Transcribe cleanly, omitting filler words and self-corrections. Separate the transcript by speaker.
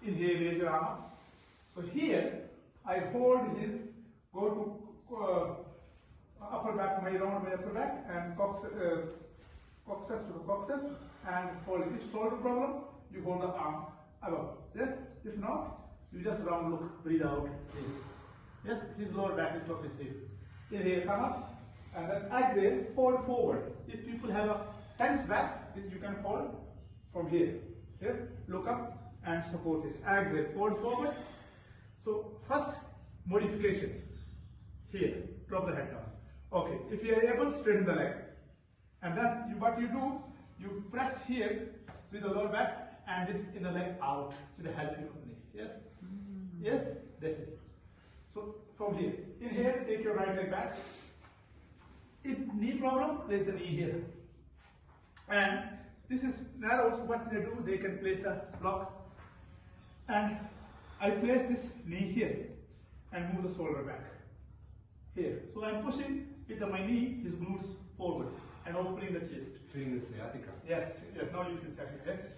Speaker 1: Inhale, raise your arm up. So here, I hold his, go to upper back, my round my upper back, and coccyx to the coccyx, and hold it. If shoulder problem, you hold the arm above. Yes? If not, you just round look, breathe out. Yes? His lower back is not received. Inhale, come up, and then exhale, fold forward. If people have a tense back, then you can hold from here. Yes? Look up and support it. Exhale, fold forward. So first modification here, drop the head down. Okay, if you are able, straighten the leg. And then what you do, you press here with the lower back and this inner leg out with the help of your knee. Yes? Yes? This is. So from here, inhale, take your right leg back. If knee problem, place the knee here. And this is narrow, so what they do, they can place the block. And I place this knee here and move the shoulder back. Here. So I'm pushing with my knee, his glutes forward and opening the chest.
Speaker 2: Feeling the sciatica.
Speaker 1: Yes, yes, now you feel sciatica.